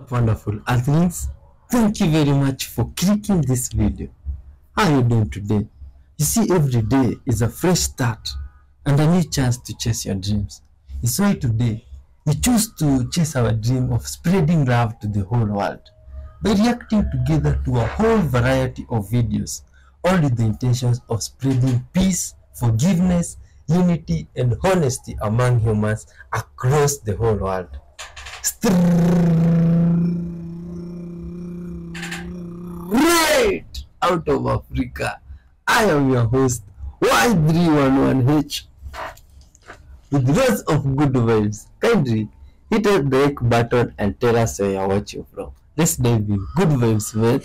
Wonderful athletes, thank you very much for clicking this video. How are you doing today? You see, every day is a fresh start and a new chance to chase your dreams. It's why today we choose to chase our dream of spreading love to the whole world by reacting together to a whole variety of videos, all with the intentions of spreading peace, forgiveness, unity, and honesty among humans across the whole world. Right out of Africa, I am your host Y311H with lots of good vibes. Kindly hit the like button and tell us where you're watching from. Let's dive in. Good vibes, man.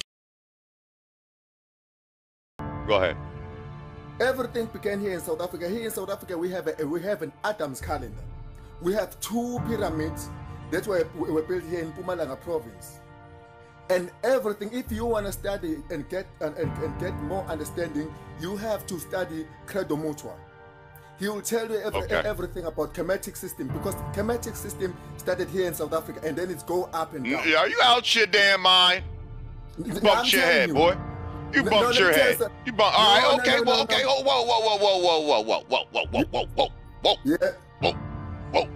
Go ahead. Everything began here in South Africa. Here in South Africa, we have an Adam's calendar. We have two pyramids that were built here in Mpumalanga province. And everything, if you want to study and get more understanding, you have to study Credo Mutua. He will tell you everything about Kemetic system, because Kemetic system started here in South Africa and then it's go up and down. Are you out your damn mind? You bumped your head, boy. You bumped your head. You bumped. All right, okay, well, okay. Oh, whoa. Yeah. Whoa.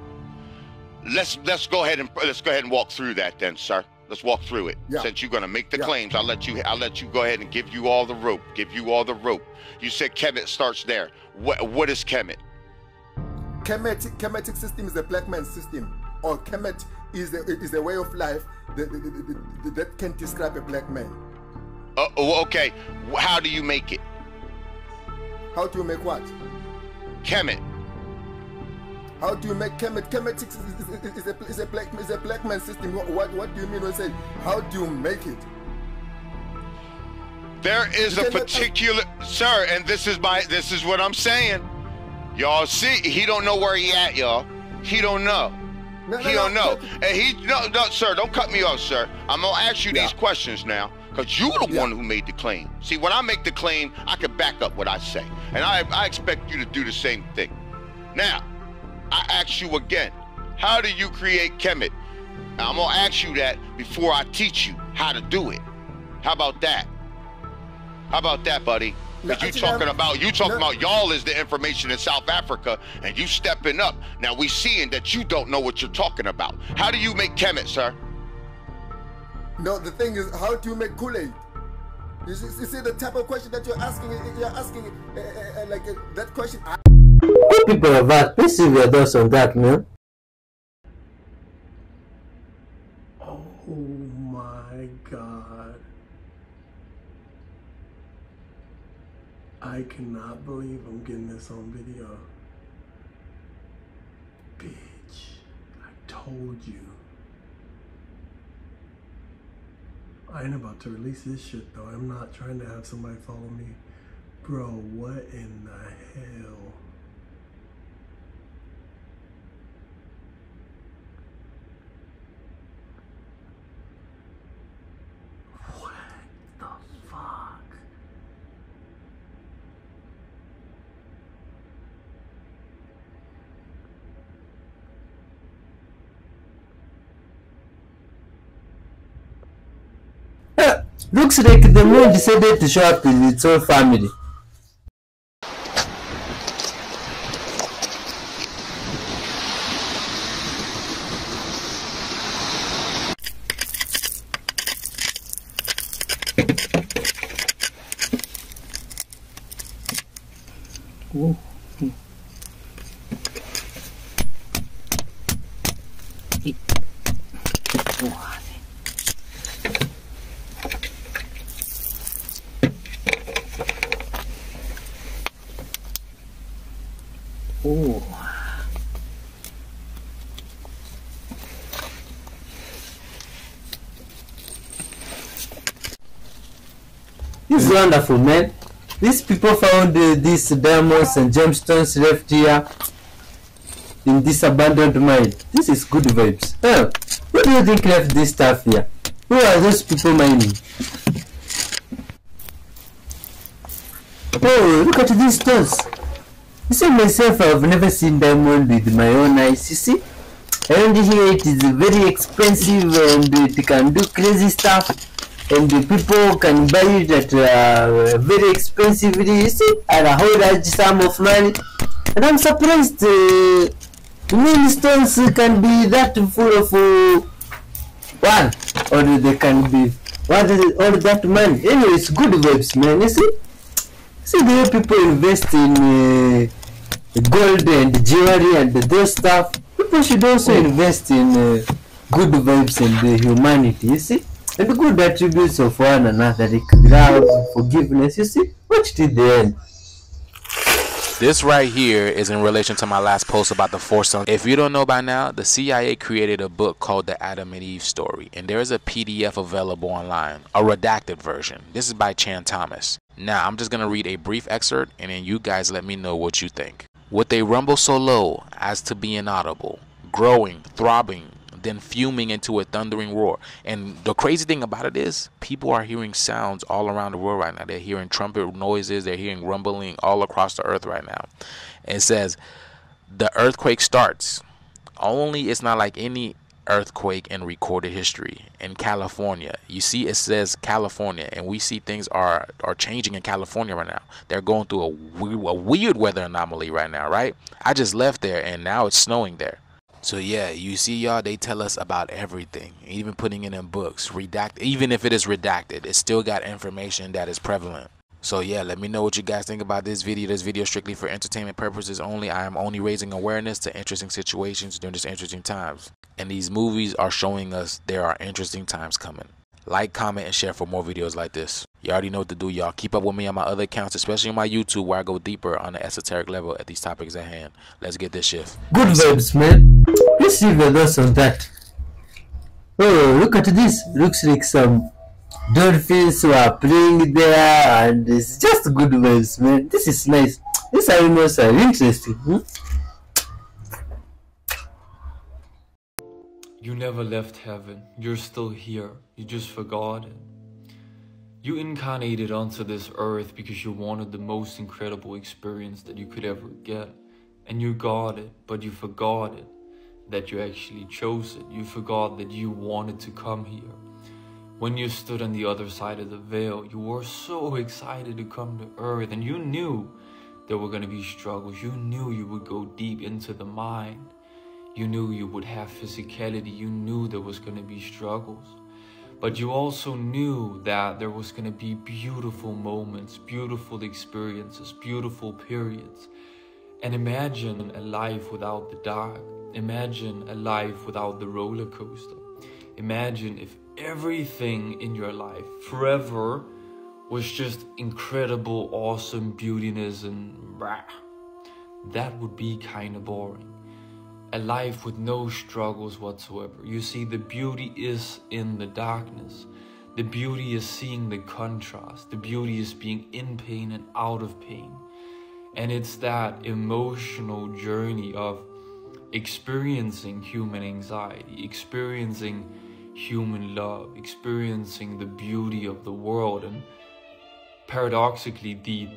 Let's go ahead and walk through that then, sir. Let's walk through it. Yeah. Since you're gonna make the claims, I'll let you go ahead and give you all the rope. You said Kemet starts there. What is Kemet? Kemetic system is a black man's system, or Kemet is a way of life that can describe a black man. Okay. How do you make it? How do you make what? Kemet. How do you make Kemet? Kemetic is a black man system. What do you mean when you say how do you make it? There is a particular, sir, and this is what I'm saying. Y'all see, he don't know where he at, y'all. He don't know. He don't know. And no, sir, don't cut me off, sir. I'm gonna ask you these questions now, because you're the one who made the claim. See, when I make the claim, I can back up what I say. And I expect you to do the same thing. Now, I ask you again, how do you create Kemet? Now, I'm gonna ask you that before I teach you how to do it. How about that? How about that, buddy? Because you talking about y'all is the information in South Africa, and you stepping up. Now we seeing that you don't know what you're talking about. How do you make Kemet, sir? No, the thing is, how do you make Kool-Aid? You see the type of question that you're asking. You're asking that question. Good people of that, please leave your thoughts on that, man. Oh my God. I cannot believe I'm getting this on video. Bitch, I told you. I ain't about to release this shit though. I'm not trying to have somebody follow me. Bro, what in the hell? Looks like the moon decided to show up with its own family. Oh. This is wonderful, man. These people found these diamonds and gemstones left here in this abandoned mine. This is good vibes. Who do you think left this stuff here? Who are those people mining? Oh, look at these stones. You see, myself, I've never seen diamond with my own eyes. You see, And here it is very expensive and it can do crazy stuff, and the people can buy it at very expensively, you see, at a whole large sum of money. And I'm surprised millstones can be that full of one, or they can be all that money. Anyway, it's good vibes, man. You see the way people invest in gold and jewelry and those stuff. People should also invest in good vibes and humanity, you see, and good attributes of one another, like love, forgiveness, you see. Watch till the end. This right here is in relation to my last post about the four sons. If you don't know by now, the CIA created a book called The Adam and Eve Story, and there is a PDF available online, a redacted version. This is by Chan Thomas. Now, I'm just going to read a brief excerpt, and then you guys let me know what you think. Would they rumble so low as to be inaudible, growing, throbbing, then fuming into a thundering roar? And the crazy thing about it is, people are hearing sounds all around the world right now. They're hearing trumpet noises, they're hearing rumbling all across the earth right now. And it says, the earthquake starts. Only it's not like any earthquake in recorded history in California. You see, it says California, and we see things are changing in California right now. They're going through a weird weather anomaly right now, right? I just left there, and now it's snowing there. So yeah, you see, y'all, they tell us about everything, even putting it in books, redacted. Even if it is redacted, it still got information that is prevalent. So yeah, let me know what you guys think about this video. This video is strictly for entertainment purposes only. I am only raising awareness to interesting situations during this interesting times. And these movies are showing us there are interesting times coming. Like, comment, and share for more videos like this. You already know what to do, y'all. Keep up with me on my other accounts, especially on my YouTube, where I go deeper on the esoteric level at these topics at hand. Let's get this shift. Good vibes, man. Please leave your thoughts on that. Oh, look at this. Looks like some dolphins who are playing there, and it's just good vibes, man. This is nice. These animals are interesting. You never left heaven. You're still here. You just forgot it. You incarnated onto this earth because you wanted the most incredible experience that you could ever get. And you got it, but you forgot it, that you actually chose it. You forgot that you wanted to come here. When you stood on the other side of the veil, you were so excited to come to earth, and you knew there were going to be struggles. You knew you would go deep into the mind. You knew you would have physicality. You knew there was going to be struggles. But you also knew that there was going to be beautiful moments, beautiful experiences, beautiful periods. And imagine a life without the dark. Imagine a life without the roller coaster. Imagine if everything in your life forever was just incredible, awesome beautiness and rah. That would be kind of boring. A life with no struggles whatsoever. You see, the beauty is in the darkness. The beauty is seeing the contrast. The beauty is being in pain and out of pain. And it's that emotional journey of experiencing human anxiety, experiencing human love, experiencing the beauty of the world, and paradoxically the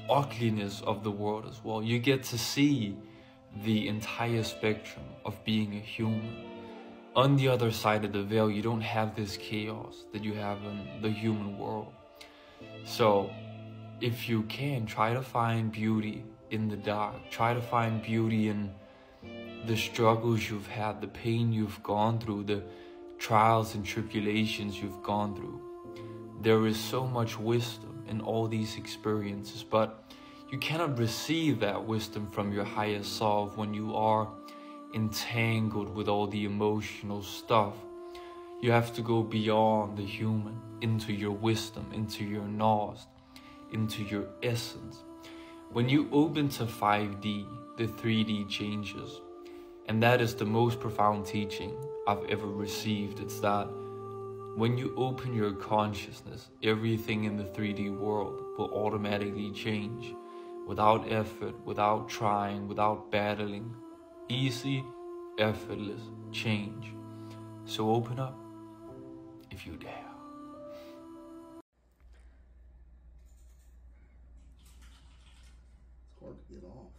ugliness of the world as well. You get to see the entire spectrum of being a human. On the other side of the veil, you don't have this chaos that you have in the human world. So if you can, try to find beauty in the dark. Try to find beauty in the struggles you've had, the pain you've gone through, the trials and tribulations you've gone through. There is so much wisdom in all these experiences, but you cannot receive that wisdom from your higher self when you are entangled with all the emotional stuff. You have to go beyond the human, into your wisdom, into your nous, into your essence. When you open to 5D, the 3D changes. And that is the most profound teaching I've ever received. It's that when you open your consciousness, everything in the 3D world will automatically change. Without effort, without trying, without battling. Easy, effortless change. So open up if you dare. It's hard to get off.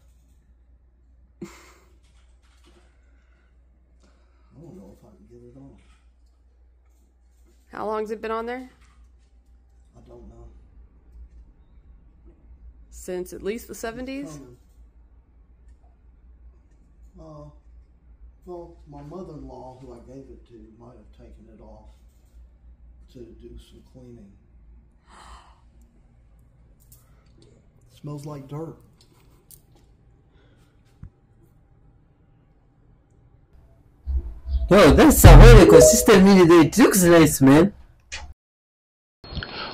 How long's it been on there? I don't know. Since at least the 70s? Well, my mother-in-law, who I gave it to, might have taken it off to do some cleaning. Smells like dirt. Yo, that's a very consistent video. It looks nice, man.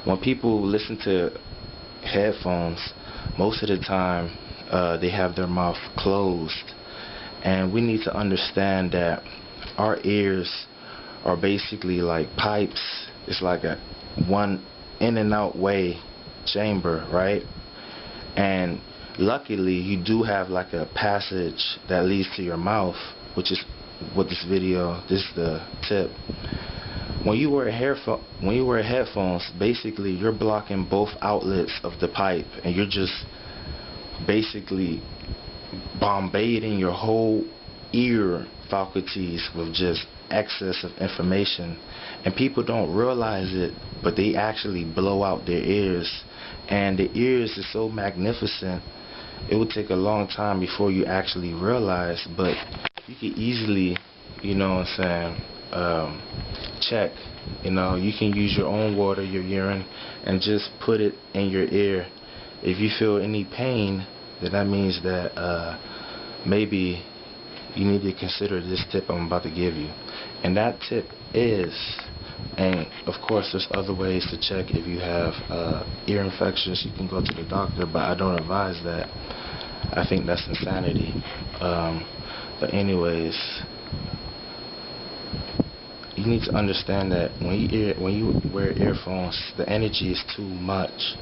When people listen to headphones, most of the time they have their mouth closed, and we need to understand that our ears are basically like pipes. It's like a one in and out way chamber, right? And luckily you do have like a passage that leads to your mouth, which is what this is the tip. When you wear headphones, basically you're blocking both outlets of the pipe, and you're just basically bombarding your whole ear faculties with just excess of information. And people don't realize it, but they actually blow out their ears. And the ears is so magnificent, it would take a long time before you actually realize, but you can easily, you know what I'm saying, check. You know, you can use your own water, your urine, and just put it in your ear. If you feel any pain, then that means that maybe you need to consider this tip I'm about to give you. And that tip is, and of course there's other ways to check if you have ear infections. You can go to the doctor, but I don't advise that. I think that's insanity. But anyways, you need to understand that when you wear earphones, the energy is too much,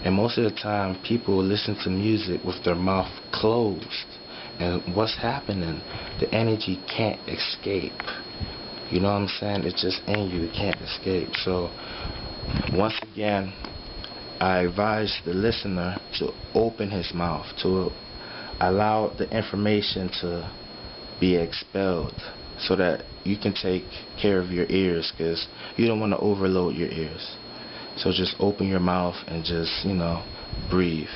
and most of the time people listen to music with their mouth closed, and what's happening, the energy can't escape. You know what I'm saying? It's just in you, it can't escape. So once again, I advise the listener to open his mouth, to allow the information to be expelled, so that you can take care of your ears, because you don't want to overload your ears. So just open your mouth and just, you know, breathe.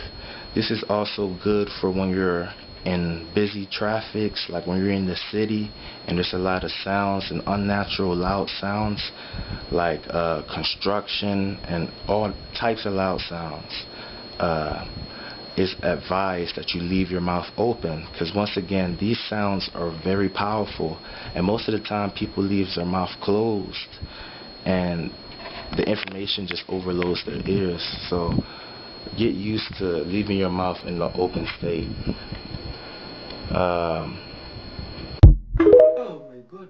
This is also good for when you're in busy traffics, like when you're in the city and there's a lot of sounds and unnatural loud sounds, like construction and all types of loud sounds. It's advised that you leave your mouth open, because once again, these sounds are very powerful, and most of the time people leave their mouth closed and the information just overloads their ears. So get used to leaving your mouth in the open state. Oh, very good.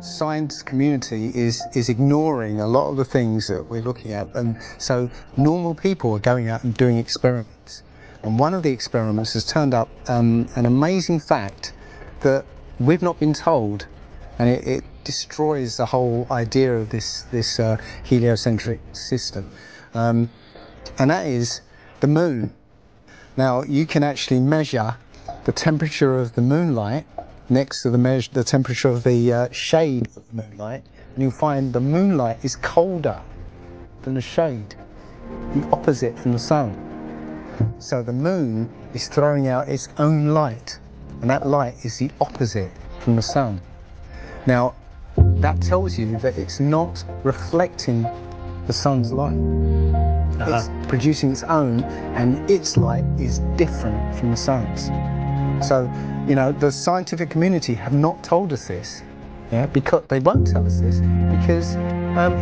Science community is ignoring a lot of the things that we're looking at, and so normal people are going out and doing experiments, and one of the experiments has turned up an amazing fact that we've not been told, and it destroys the whole idea of this heliocentric system, and that is the moon. Now you can actually measure the temperature of the moonlight next to the temperature of the shade of the moonlight, and you'll find the moonlight is colder than the shade, the opposite from the sun. So the moon is throwing out its own light, and that light is the opposite from the sun. Now that tells you that it's not reflecting the sun's light. It's producing its own, and its light is different from the sun's. So, you know, the scientific community have not told us this, because they won't tell us this, because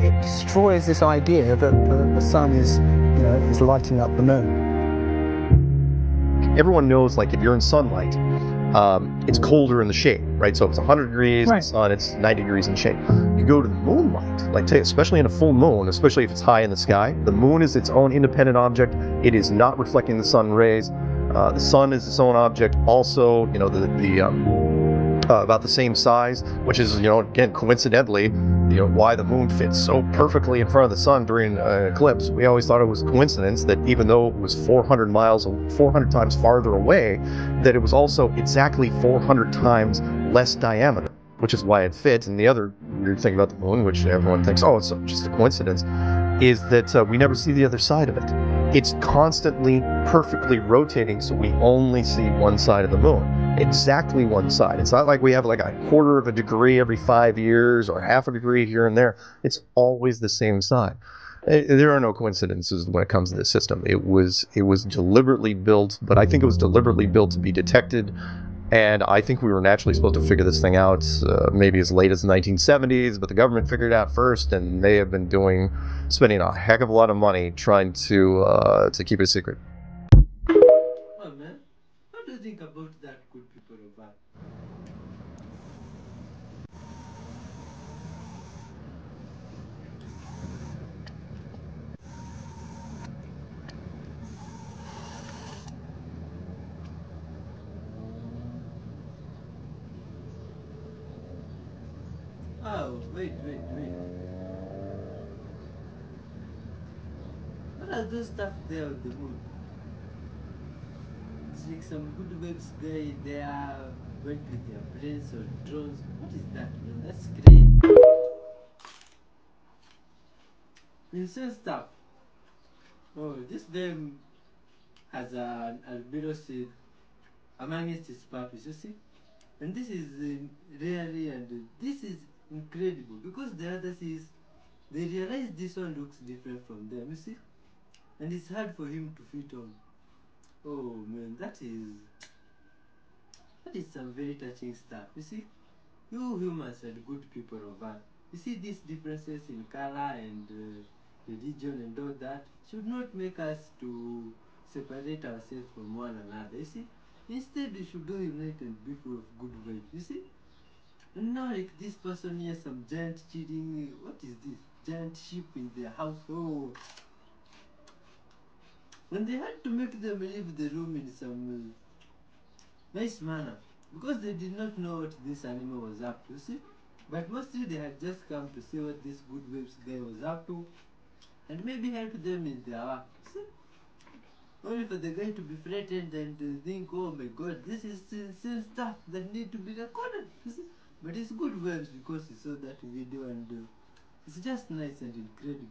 it destroys this idea that the sun is, you know, is lighting up the moon. Everyone knows, like, if you're in sunlight, it's colder in the shade, right? So if it's 100 degrees in the sun, it's 90 degrees in the shade. You go to the moonlight, like, especially in a full moon, especially if it's high in the sky, the moon is its own independent object. It is not reflecting the sun rays. The sun is its own object. Also, you know, about the same size, which is, you know, again, coincidentally, you know, why the moon fits so perfectly in front of the sun during an eclipse. We always thought it was coincidence that even though it was 400 times farther away, that it was also exactly 400 times less diameter. which is why it fit. And the other weird thing about the moon, which everyone thinks, oh, it's just a coincidence, is that we never see the other side of it. It's constantly perfectly rotating, so we only see one side of the moon. Exactly one side. It's not like we have like a quarter of a degree every 5 years or half a degree here and there. It's always the same side. There are no coincidences when it comes to this system. It was deliberately built, but I think it was deliberately built to be detected. And I think we were naturally supposed to figure this thing out maybe as late as the 1970s, but the government figured it out first, and they have been spending a heck of a lot of money trying to keep it a secret. Oh man, what do you think about that, good people of Earth? Oh, wait. What are those stuff there on the moon? It's like some good waves guy there went with their planes or drones. What is that, man? That's crazy. Insane stuff. Oh, this game has an albino seed amongst his puppies, you see? And this is really, and this is incredible because the others is, they realize this one looks different from them, you see? And it's hard for him to fit on. Oh man, that is some very touching stuff, you see? You humans are good people of Earth. You see these differences in color and religion and all that should not make us to separate ourselves from one another, you see? Instead, we should all unite and be full of good vibes, you see? And now, like this person here, some giant cheating, what is this? Giant sheep in their house. Oh. And they had to make them leave the room in some nice manner because they did not know what this animal was up to, see? But mostly they had just come to see what this good waves guy was up to and maybe help them in their work, see? Only for the guy to be threatened and to think, oh my god, this is insane stuff that need to be recorded, you see? But it's good waves because he saw that video and it's just nice and incredible.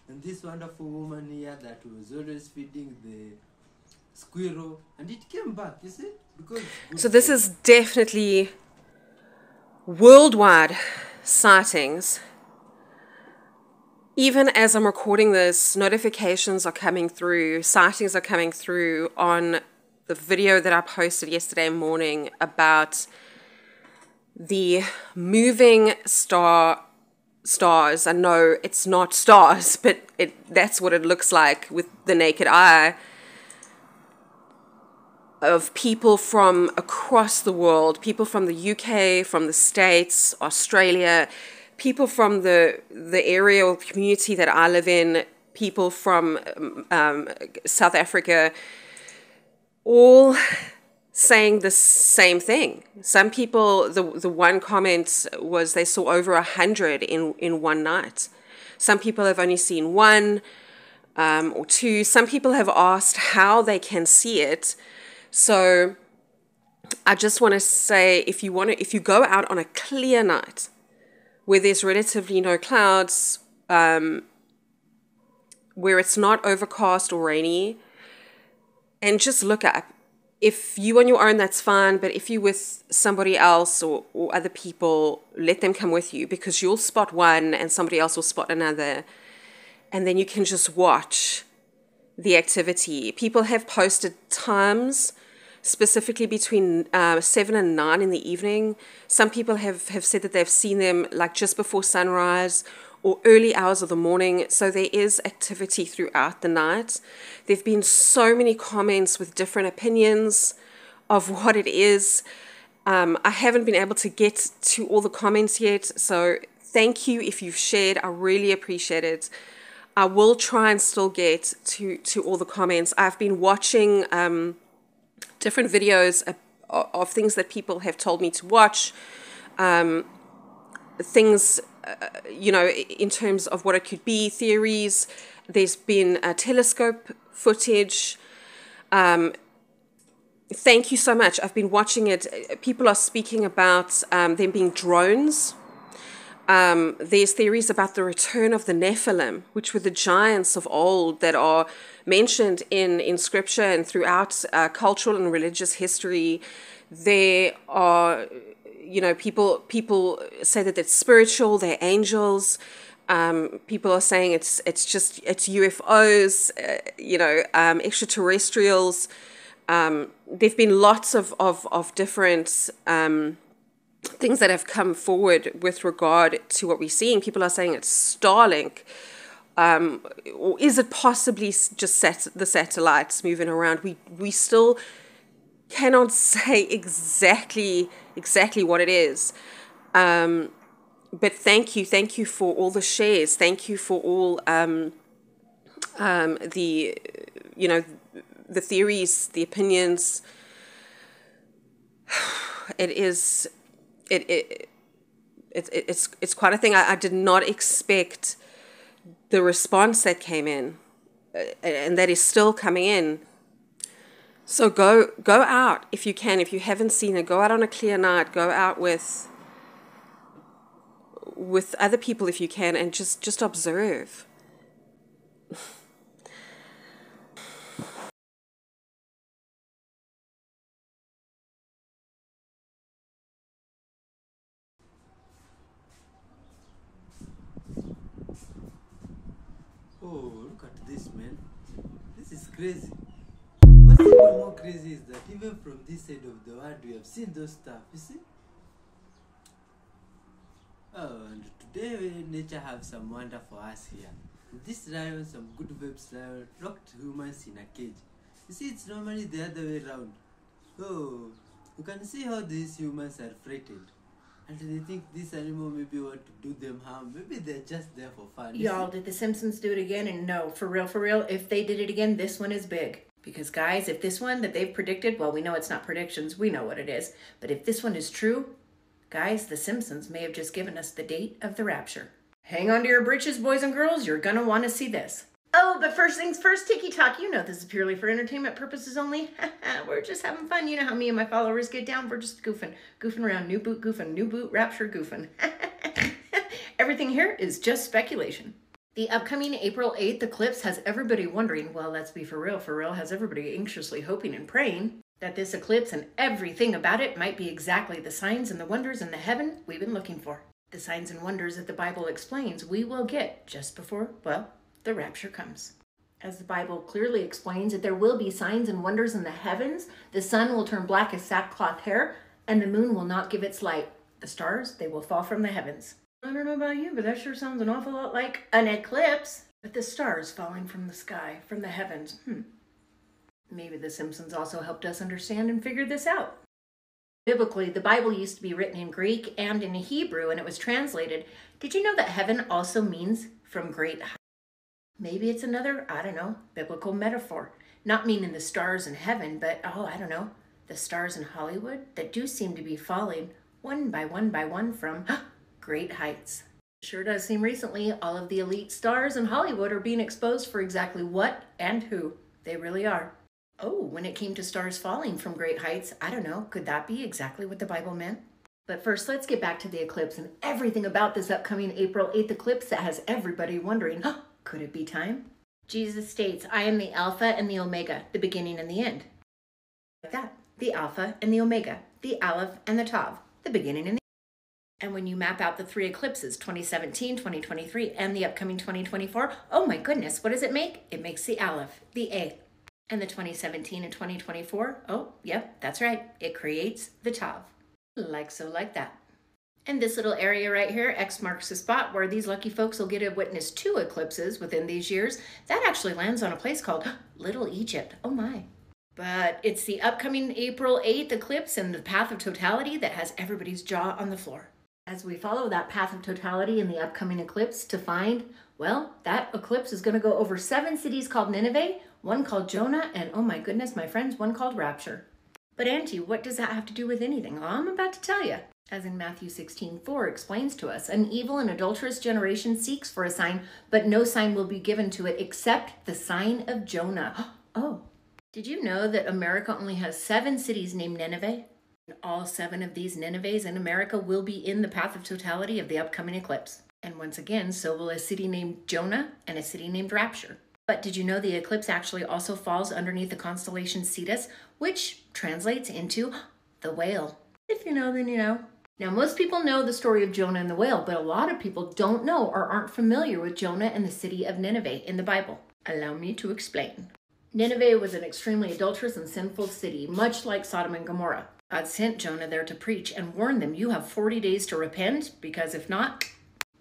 And this wonderful woman here that was always feeding the squirrel, and it came back, you see? Because so this is definitely worldwide sightings. Even as I'm recording this, notifications are coming through, sightings are coming through on the video that I posted yesterday morning about the moving stars. I know it's not stars, but that's what it looks like with the naked eye, of people from across the world, people from the UK, from the States, Australia, people from the area or community that I live in, people from South Africa, all saying the same thing. Some people, the one comment was they saw over 100 in one night. Some people have only seen one or two. Some people have asked how they can see it. So I just want to say, if you go out on a clear night where there's relatively no clouds, where it's not overcast or rainy, and just look up. If you on your own, that's fine, but if you're with somebody else or other people, let them come with you, because you'll spot one and somebody else will spot another, and then you can just watch the activity. People have posted times, specifically between 7 and 9 in the evening. Some people have said that they've seen them like just before sunrise or early hours of the morning. So there is activity throughout the night. There have been so many comments with different opinions of what it is. I haven't been able to get to all the comments yet, so thank you if you've shared. I really appreciate it. I will try and still get to all the comments. I've been watching different videos of things that people have told me to watch, things, in terms of what it could be, theories. There's been telescope footage. Thank you so much. I've been watching it. People are speaking about them being drones. There's theories about the return of the Nephilim, which were the giants of old that are mentioned in scripture and throughout cultural and religious history. There are, people say that it's spiritual, they're angels. People are saying it's UFOs, extraterrestrials. There've been lots of different things that have come forward with regard to what we're seeing. People are saying it's Starlink. Or is it possibly just the satellites moving around? We still cannot say exactly what it is. But thank you for all the shares. Thank you for all the theories, the opinions. It's quite a thing. I did not expect the response that came in, and that is still coming in. So go out if you can. If you haven't seen it, go out on a clear night. Go out with other people if you can, and just observe. Oh, look at this, man. This is crazy. What's even more crazy is that even from this side of the world, we have seen those stuff, you see? Oh, and today nature have some wonder for us here. This lion, some good vibes lion, locked humans in a cage. You see, it's normally the other way around. Oh, you can see how these humans are frightened. And they think this animal maybe want to do them harm. Maybe they're just there for fun. Y'all, did the Simpsons do it again? And no, for real, if they did it again, this one is big. Because guys, if this one that they've predicted, well, we know it's not predictions, we know what it is. But if this one is true, guys, the Simpsons may have just given us the date of the rapture. Hang on to your britches, boys and girls, you're gonna want to see this. Oh, but first things first, Tiki Talk, you know this is purely for entertainment purposes only. We're just having fun. You know how me and my followers get down. We're just goofing around. New boot goofing, new boot rapture goofing. Everything here is just speculation. The upcoming April 8th eclipse has everybody wondering, well, let's be for real, has everybody anxiously hoping and praying that this eclipse and everything about it might be exactly the signs and the wonders in the heaven we've been looking for. The signs and wonders that the Bible explains we will get just before, well, the rapture comes. As the Bible clearly explains that there will be signs and wonders in the heavens, the sun will turn black as sackcloth hair, and the moon will not give its light. The stars, they will fall from the heavens. I don't know about you, but that sure sounds an awful lot like an eclipse. But the stars falling from the sky, from the heavens, Maybe the Simpsons also helped us understand and figure this out. Biblically, the Bible used to be written in Greek and in Hebrew, and it was translated. Did you know that heaven also means from great height? Maybe it's another, I don't know, biblical metaphor. Not meaning the stars in heaven, but, the stars in Hollywood that do seem to be falling one by one from great heights. Sure does seem recently all of the elite stars in Hollywood are being exposed for exactly what and who they really are. Oh, when it came to stars falling from great heights, I don't know, could that be exactly what the Bible meant? But first, let's get back to the eclipse and everything about this upcoming April 8th eclipse that has everybody wondering, could it be time? Jesus states, I am the Alpha and the Omega, the beginning and the end. Like that, the Alpha and the Omega, the Aleph and the Tav, the beginning and the end. And when you map out the three eclipses, 2017, 2023, and the upcoming 2024, oh my goodness, what does it make? It makes the Aleph, the A. And the 2017 and 2024, oh, yep, that's right, it creates the Tav. Like so, like that. And this little area right here, X marks the spot where these lucky folks will get to witness 2 eclipses within these years. That actually lands on a place called Little Egypt. Oh my. But it's the upcoming April 8th eclipse and the path of totality that has everybody's jaw on the floor. As we follow that path of totality in the upcoming eclipse to find, well, that eclipse is going to go over 7 cities called Nineveh, 1 called Jonah, and oh my goodness, my friends, 1 called Rapture. But Auntie, what does that have to do with anything? Well, I'm about to tell you. As in Matthew 16:4 explains to us, an evil and adulterous generation seeks for a sign, but no sign will be given to it except the sign of Jonah. Oh, Did you know that America only has 7 cities named Nineveh? And all 7 of these Ninevehs in America will be in the path of totality of the upcoming eclipse. And once again, so will a city named Jonah and a city named Rapture. But did you know the eclipse actually also falls underneath the constellation Cetus, which translates into the whale? If you know, then you know. Now, most people know the story of Jonah and the whale, but a lot of people don't know or aren't familiar with Jonah and the city of Nineveh in the Bible. Allow me to explain. Nineveh was an extremely adulterous and sinful city, much like Sodom and Gomorrah. God sent Jonah there to preach and warn them, you have 40 days to repent, because if not,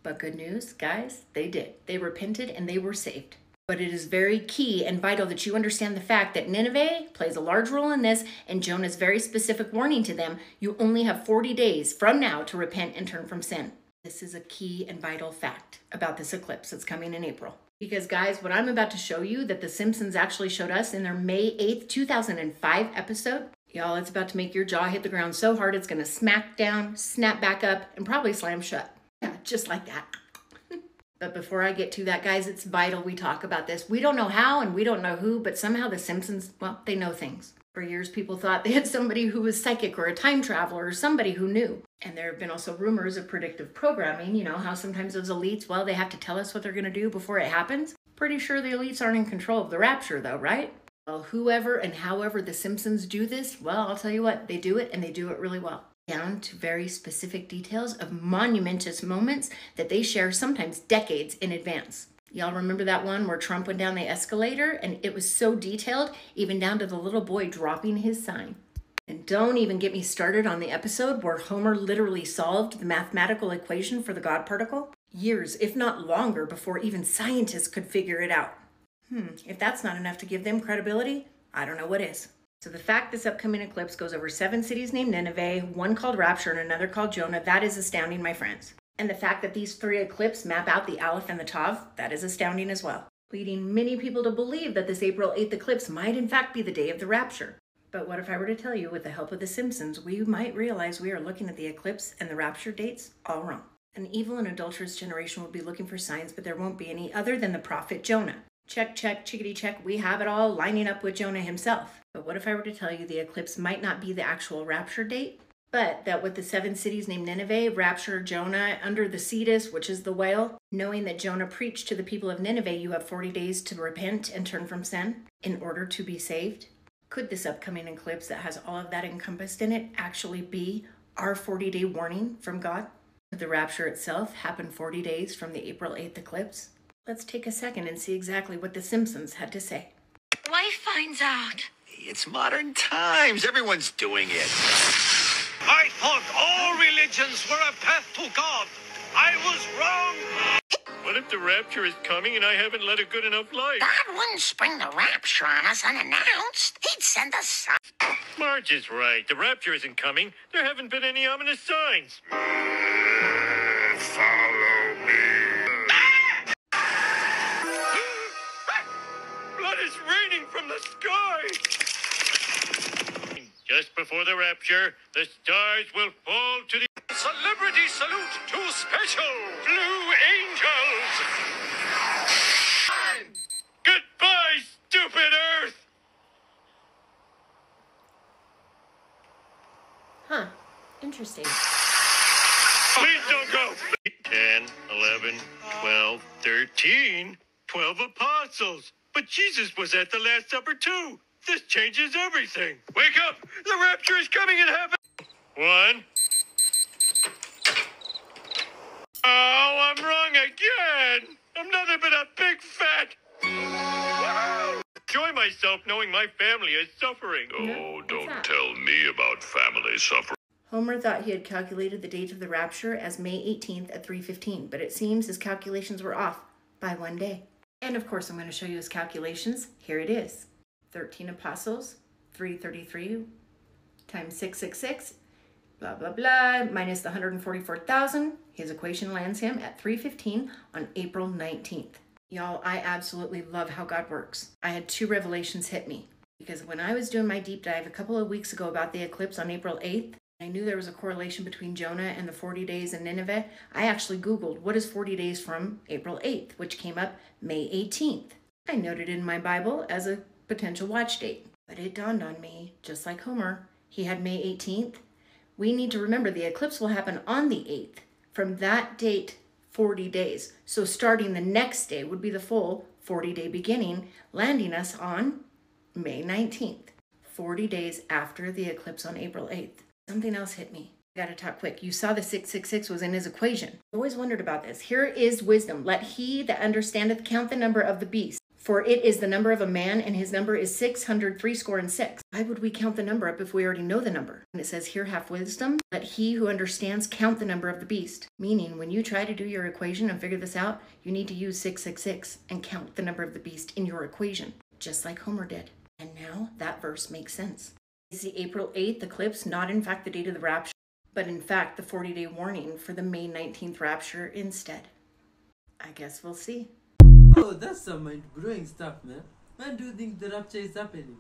but good news, guys, they did. They repented and they were saved. But it is very key and vital that you understand the fact that Nineveh plays a large role in this, and Jonah's very specific warning to them, you only have 40 days from now to repent and turn from sin. This is a key and vital fact about this eclipse that's coming in April. Because guys, what I'm about to show you that The Simpsons actually showed us in their May 8th, 2005 episode, y'all, it's about to make your jaw hit the ground so hard it's going to smack down, snap back up, and probably slam shut. Yeah, just like that. But before I get to that, guys, it's vital we talk about this. We don't know how and we don't know who, but somehow The Simpsons, well, they know things. For years, people thought they had somebody who was psychic or a time traveler or somebody who knew. And there have been also rumors of predictive programming. You know how sometimes those elites, well, they have to tell us what they're going to do before it happens. Pretty sure the elites aren't in control of the rapture, though, right? Well, whoever and however The Simpsons do this, well, I'll tell you what, they do it and they do it really well. Down to very specific details of monumentous moments that they share sometimes decades in advance. Y'all remember that one where Trump went down the escalator and it was so detailed, even down to the little boy dropping his sign. And don't even get me started on the episode where Homer literally solved the mathematical equation for the God particle years, if not longer, before even scientists could figure it out. If that's not enough to give them credibility, I don't know what is. So the fact this upcoming eclipse goes over 7 cities named Nineveh, one called Rapture and another called Jonah, that is astounding, my friends. And the fact that these 3 eclipses map out the Aleph and the Tav, that is astounding as well. Leading many people to believe that this April 8th eclipse might in fact be the day of the rapture. But what if I were to tell you, with the help of The Simpsons, we might realize we are looking at the eclipse and the rapture dates all wrong. An evil and adulterous generation will be looking for signs, but there won't be any other than the prophet Jonah. Check, check, chickadee check, we have it all lining up with Jonah himself. But what if I were to tell you the eclipse might not be the actual rapture date, but that with the 7 cities named Nineveh, Rapture, Jonah, under the Cetus, which is the whale, knowing that Jonah preached to the people of Nineveh, you have 40 days to repent and turn from sin in order to be saved? Could this upcoming eclipse that has all of that encompassed in it actually be our 40-day warning from God? Could the rapture itself happen 40 days from the April 8th eclipse? Let's take a second and see exactly what The Simpsons had to say. Wife finds out. It's modern times. Everyone's doing it. I thought all religions were a path to God. I was wrong. What if the rapture is coming and I haven't led a good enough life? God wouldn't spring the rapture on us unannounced. He'd send us some. Marge is right. The rapture isn't coming. There haven't been any ominous signs. Follow me. Blood is raining from the sky. Just before the rapture, the stars will fall to the... Celebrity salute to special Blue Angels! Goodbye, stupid Earth! Huh. Interesting. Please don't go! 10, 11, 12, 13, 12 apostles. But Jesus was at the Last Supper too. This changes everything. Wake up! The rapture is coming in heaven! 1. Oh, I'm wrong again! I'm nothing but a big fat... Wow! Enjoy myself knowing my family is suffering. Oh, don't tell me about family suffering. Homer thought he had calculated the date of the rapture as May 18th at 3:15, but it seems his calculations were off by 1 day. And of course, I'm going to show you his calculations. Here it is. 13 apostles, 333 times 666, blah, blah, blah, minus the 144,000. His equation lands him at 3:15 on April 19th. Y'all, I absolutely love how God works. I had 2 revelations hit me. Because when I was doing my deep dive a couple of weeks ago about the eclipse on April 8th, I knew there was a correlation between Jonah and the 40 days in Nineveh. I actually Googled, what is 40 days from April 8th, which came up May 18th. I noted it in my Bible as a potential watch date. But it dawned on me, just like Homer, he had May 18th. We need to remember the eclipse will happen on the 8th. From that date, 40 days. So starting the next day would be the full 40-day beginning, landing us on May 19th, 40 days after the eclipse on April 8th. Something else hit me. I gotta talk quick. You saw the 666 was in his equation. I always wondered about this. Here is wisdom. Let he that understandeth count the number of the beast. For it is the number of a man, and his number is 666. Why would we count the number up if we already know the number? And it says, here have wisdom. Let he who understands count the number of the beast. Meaning, when you try to do your equation and figure this out, you need to use 666 and count the number of the beast in your equation, just like Homer did. And now that verse makes sense. Is the April 8th eclipse not in fact the date of the rapture, but in fact the 40-day warning for the May 19th rapture instead? I guess we'll see. Oh, that's some mind-blowing stuff, man. When do you think the rapture is happening?